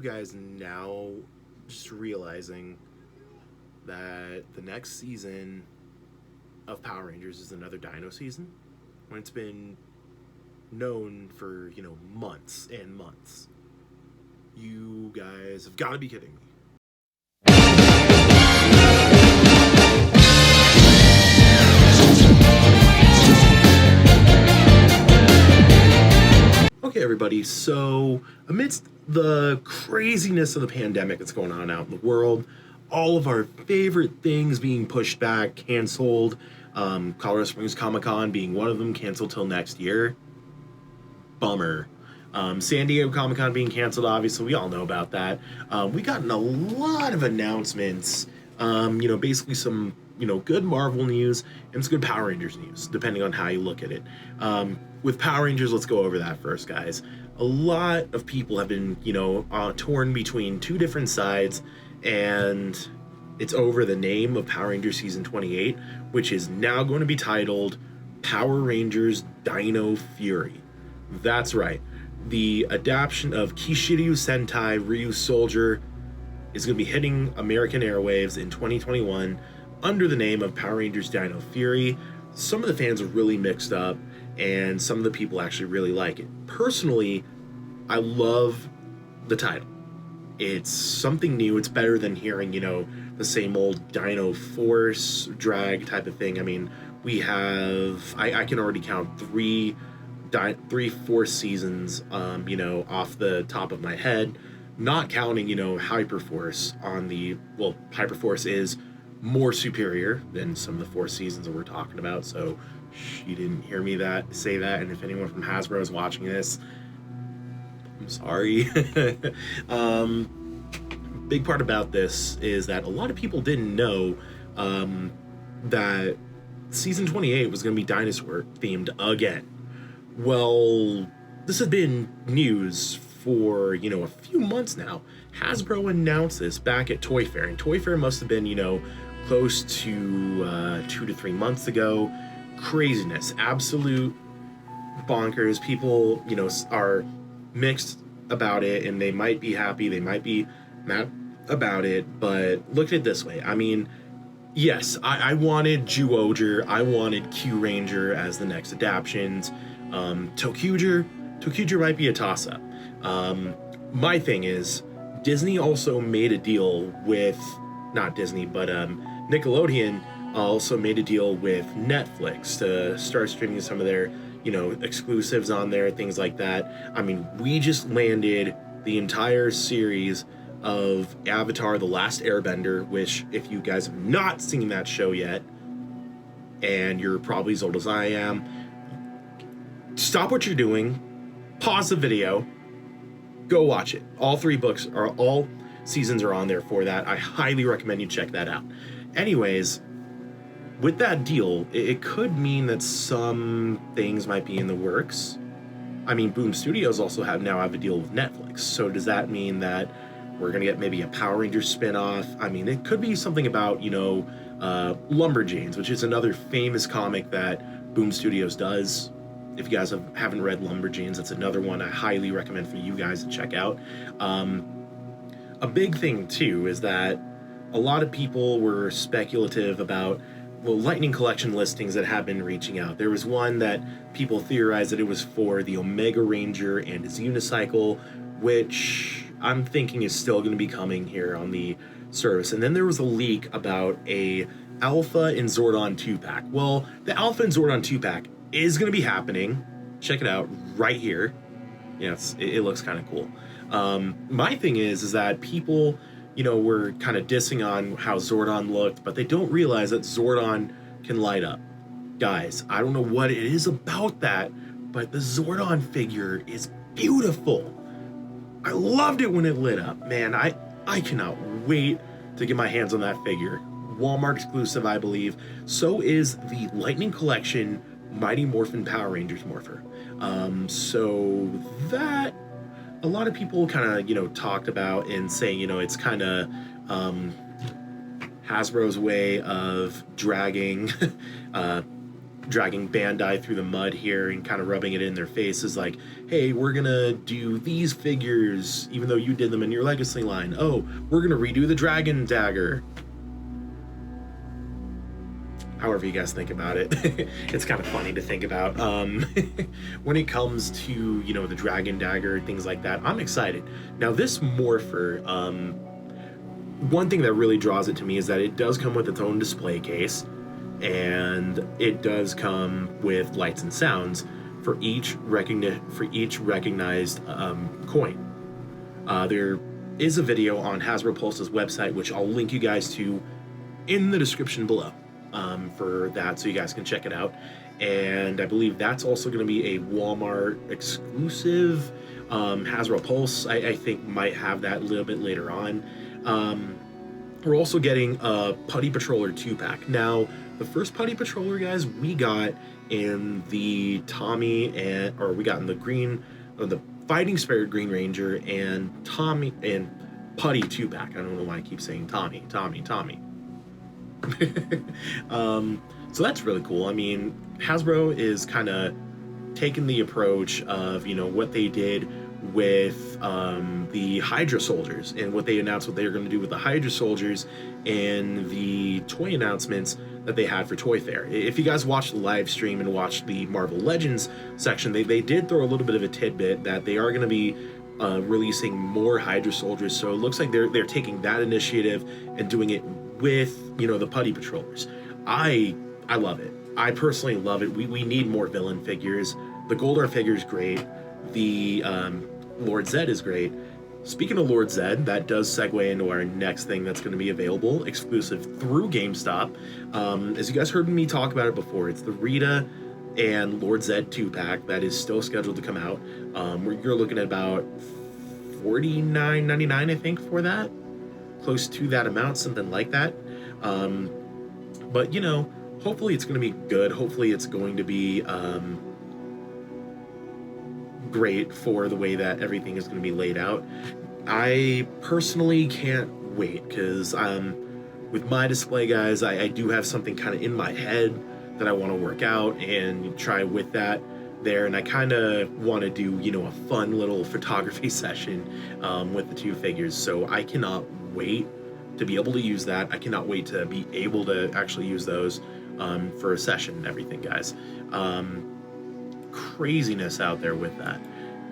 you guys now just realizing that the next season of Power Rangers is another Dino season when it's been known for, months and months? You guys have got to be kidding me. Okay, everybody, so amidst the craziness of the pandemic that's going on out in the world, all of our favorite things being pushed back, canceled, Colorado Springs Comic-Con being one of them, canceled till next year. Bummer. San Diego Comic-Con being canceled, obviously, we all know about that. We gotten a lot of announcements, basically some, good Marvel news and some good Power Rangers news, depending on how you look at it. With Power Rangers, let's go over that first, guys. A lot of people have been, torn between two different sides, and it's over the name of Power Rangers Season 28, which is now going to be titled Power Rangers Dino Fury. That's right. The adaptation of Kishiryu Sentai Ryu Soldier is going to be hitting American airwaves in 2021 under the name of Power Rangers Dino Fury. Some of the fans are really mixed up, and some of the people actually really like it. Personally, I love the title. It's something new. It's better than hearing, the same old Dino Force drag type of thing. I mean, we have, I can already count three Force seasons, off the top of my head, not counting, Hyperforce on the, well, Hyperforce is more superior than some of the Force seasons that we're talking about, so you didn't hear me say that, and if anyone from Hasbro is watching this, I'm sorry. Big part about this is that a lot of people didn't know that season 28 was going to be dinosaur themed again. Well, this has been news for, a few months now. Hasbro announced this back at Toy Fair, and Toy Fair must have been, close to 2 to 3 months ago. Craziness, absolute bonkers. People, are mixed about it, and they might be happy, they might be mad about it, but look at it this way. I mean, yes, I wanted Zyuohger, I wanted Q Ranger as the next adaptions. ToQger might be a toss-up. My thing is, Disney also made a deal with, not Disney, but Nickelodeon also made a deal with Netflix to start streaming some of their, exclusives on there, things like that. I mean, we just landed the entire series of Avatar: The Last Airbender, which, if you guys have not seen that show yet, and you're probably as old as I am, stop what you're doing, pause the video, go watch it. All seasons are on there for that. I highly recommend you check that out. Anyways, with that deal, it could mean that some things might be in the works. I mean, Boom Studios also now have a deal with Netflix. So does that mean that we're going to get maybe a Power Rangers spin-off? I mean, it could be something about, Lumberjanes, which is another famous comic that Boom Studios does. If you guys haven't read Lumberjanes, that's another one I highly recommend for you guys to check out. A big thing, too, is that a lot of people were speculative about, Lightning Collection listings that have been reaching out. There was one that people theorized that it was for the Omega Ranger and his unicycle, which I'm thinking is still going to be coming here on the service. And then there was a leak about a Alpha and Zordon 2-pack. Well, the Alpha and Zordon 2-pack is going to be happening. Check it out right here. Yeah, it looks kind of cool. My thing is that people, were kind of dissing on how Zordon looked, but they don't realize that Zordon can light up. Guys, I don't know what it is about that, but the Zordon figure is beautiful. I loved it when it lit up. Man, I cannot wait to get my hands on that figure. Walmart exclusive, I believe. So is the Lightning Collection Mighty Morphin Power Rangers Morpher. So that a lot of people kind of, talked about and saying, it's kind of Hasbro's way of dragging dragging Bandai through the mud here and kind of rubbing it in their faces like, hey, we're gonna do these figures even though you did them in your legacy line. Oh, we're gonna redo the Dragon Dagger. However you guys think about it. It's kind of funny to think about. When it comes to, you know, the Dragon Dagger, things like that, I'm excited. Now this Morpher, one thing that really draws it to me is that it does come with its own display case, and it does come with lights and sounds for each recognized coin. There is a video on Hasbro Pulse's website, which I'll link you guys to in the description below. For that, so you guys can check it out. And I believe that's also going to be a Walmart exclusive. Hasbro Pulse, I think, might have that a little bit later on. We're also getting a Putty Patroller 2-pack. Now, the first Putty Patroller, guys, we got in the Tommy or we got in the green, or the Fighting Spirit Green Ranger and Tommy and Putty 2-pack. I don't know why I keep saying Tommy. So that's really cool. I mean, Hasbro is kind of taking the approach of, you know, what they did with the Hydra Soldiers and what they announced what they were going to do with the Hydra Soldiers in the toy announcements that they had for Toy Fair. If you guys watched the live stream and watched the Marvel Legends section, they did throw a little bit of a tidbit that they are going to be releasing more Hydra Soldiers. So it looks like they're taking that initiative and doing it with, you know, the Putty Patrollers. I love it. I personally love it. We need more villain figures. The Goldar figure is great. The Lord Zed is great. Speaking of Lord Zed, that does segue into our next thing that's going to be available, exclusive through GameStop. As you guys heard me talk about it before, it's the Rita and Lord Zed 2-pack that is still scheduled to come out. Where you're looking at about $49.99, I think, for that. Close to that amount, something like that. But, you know, hopefully it's going to be good. Hopefully it's going to be great for the way that everything is going to be laid out. I personally can't wait because with my display, guys, I do have something kind of in my head that I want to work out and try with that there, and I kind of want to do, you know, a fun little photography session with the two figures. So I cannot wait to be able to use that. I cannot wait to be able to actually use those for a session and everything, guys. Craziness out there with that.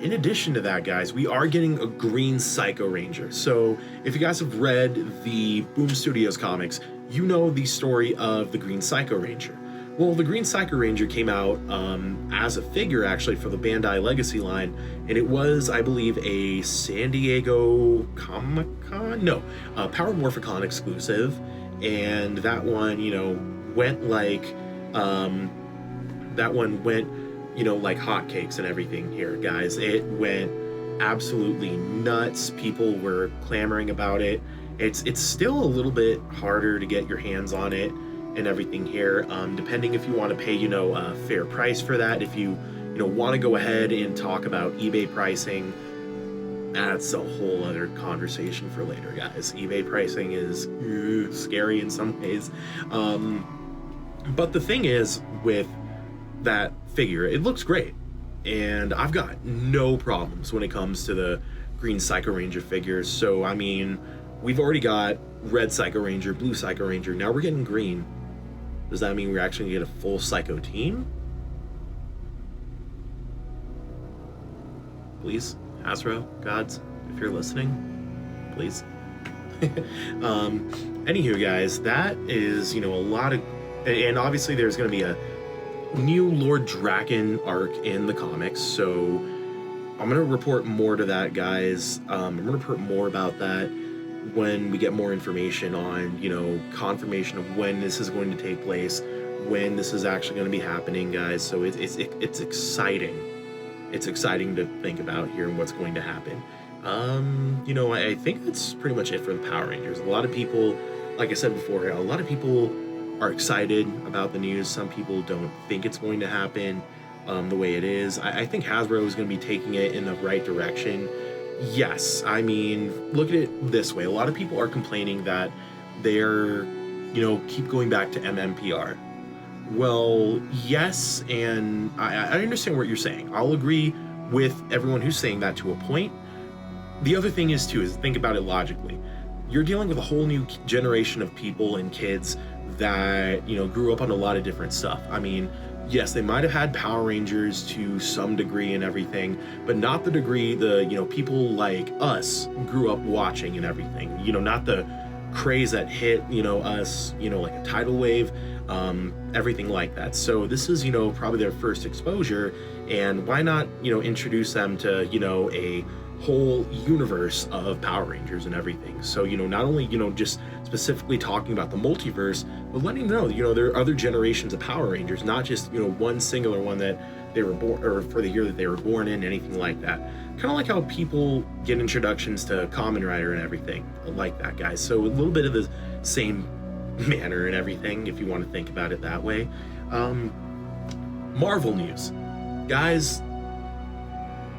In addition to that, guys, we are getting a green Psycho Ranger. So if you guys have read the Boom Studios comics, you know the story of the green Psycho Ranger. Well, the green Psycho Ranger came out as a figure, actually, for the Bandai Legacy line, and it was, I believe, a San Diego Comic-Con? No, Power Morphicon exclusive, and that one, you know, went like, you know, like hotcakes and everything here, guys. It went absolutely nuts. People were clamoring about it. It's still a little bit harder to get your hands on it and everything here, depending if you want to pay, you know, a fair price for that. If you know, want to go ahead and talk about eBay pricing, that's a whole other conversation for later, guys. eBay pricing is scary in some ways. But the thing is, with that figure, it looks great, and I've got no problems when it comes to the green Psycho Ranger figures. So I mean, we've already got red Psycho Ranger, blue Psycho Ranger, now we're getting green. Does that mean we're actually gonna get a full Psycho team? Please, Hasbro gods, if you're listening, please. Anywho, guys, that is, you know, a lot of, and obviously there's gonna be a new Lord Draken arc in the comics, so I'm gonna report more to that, guys. I'm gonna report more about that when we get more information on, you know, confirmation of when this is going to take place, when this is actually going to be happening, guys. So it's exciting. It's exciting to think about here and what's going to happen. You know, I think that's pretty much it for the Power Rangers. A lot of people, like I said before, a lot of people are excited about the news. Some people don't think it's going to happen the way it is. I think Hasbro is going to be taking it in the right direction. Yes, I mean, look at it this way. A lot of people are complaining that they're, you know, keep going back to MMPR. Well, yes, and I understand what you're saying. I'll agree with everyone who's saying that to a point. The other thing is, too, is think about it logically. You're dealing with a whole new generation of people and kids that, grew up on a lot of different stuff. I mean, yes, they might have had Power Rangers to some degree and everything, but not the degree people like us grew up watching and everything. Not the craze that hit, us, like a tidal wave, everything like that. So this is, probably their first exposure, and why not, introduce them to, a whole universe of Power Rangers and everything. So, not only, just specifically talking about the multiverse, but letting them know, there are other generations of Power Rangers, not just, one singular one that they were born, or for the year that they were born in, anything like that. Kind of like how people get introductions to Kamen Rider and everything like that, guys. So a little bit of the same manner and everything, if you want to think about it that way. Marvel news. Guys,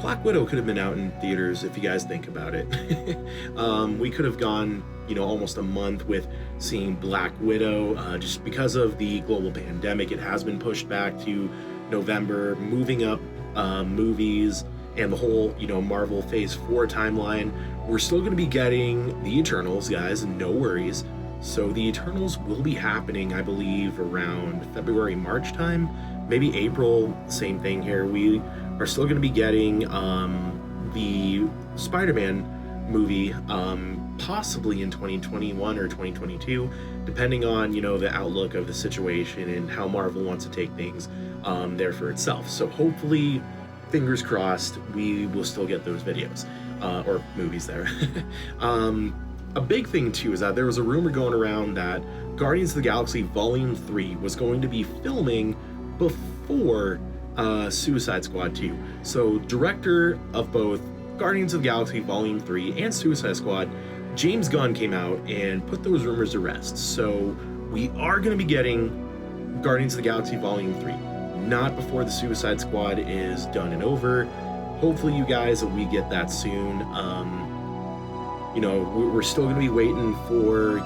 Black Widow could have been out in theaters if you guys think about it. We could have gone, almost a month with seeing Black Widow. Just because of the global pandemic, it has been pushed back to November, moving up movies and the whole, Marvel Phase 4 timeline. We're still going to be getting the Eternals, guys, no worries. So the Eternals will be happening, I believe, around February, March time, maybe April, same thing here. We are still going to be getting the Spider-Man movie, possibly in 2021 or 2022, depending on, the outlook of the situation and how Marvel wants to take things there for itself. So hopefully, fingers crossed, we will still get those videos or movies there. A big thing too is that there was a rumor going around that Guardians of the Galaxy Volume 3 was going to be filming before Suicide Squad 2. So director of both Guardians of the Galaxy Volume 3 and Suicide Squad, James Gunn, came out and put those rumors to rest. So we are going to be getting Guardians of the Galaxy Volume 3, not before the Suicide Squad is done and over. Hopefully you guys, we get that soon. We're still going to be waiting for,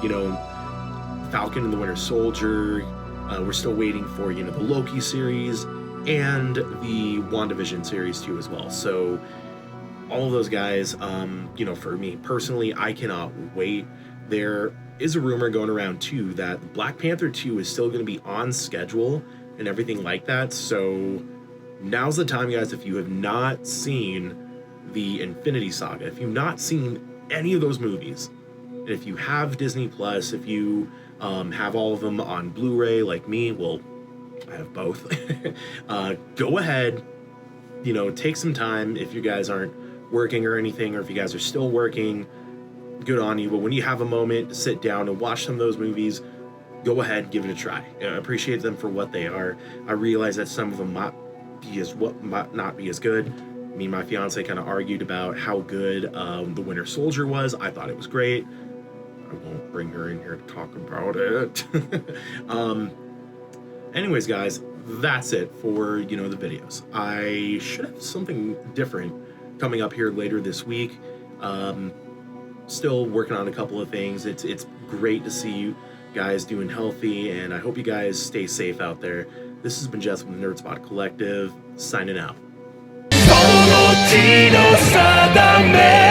Falcon and the Winter Soldier. We're still waiting for, the Loki series and the WandaVision series too as well. So all of those guys, for me personally, I cannot wait. There is a rumor going around too that Black Panther 2 is still going to be on schedule and everything like that. So now's the time, guys, if you have not seen the Infinity Saga, if you've not seen any of those movies, and if you have Disney Plus, if you have all of them on Blu-ray like me, well, I have both, go ahead, take some time. If you guys aren't working or anything, or if you guys are still working, good on you, but when you have a moment to sit down and watch some of those movies, go ahead, give it a try. I appreciate them for what they are. I realize that some of them might not be as good. Me and my fiance kind of argued about how good the Winter Soldier was. I thought it was great. I won't bring her in here to talk about it. Anyways, guys, that's it for, the videos. I should have something different coming up here later this week. Still working on a couple of things. It's great to see you guys doing healthy, and I hope you guys stay safe out there. This has been Jess from the Nerdspot Collective, signing out. その地の定め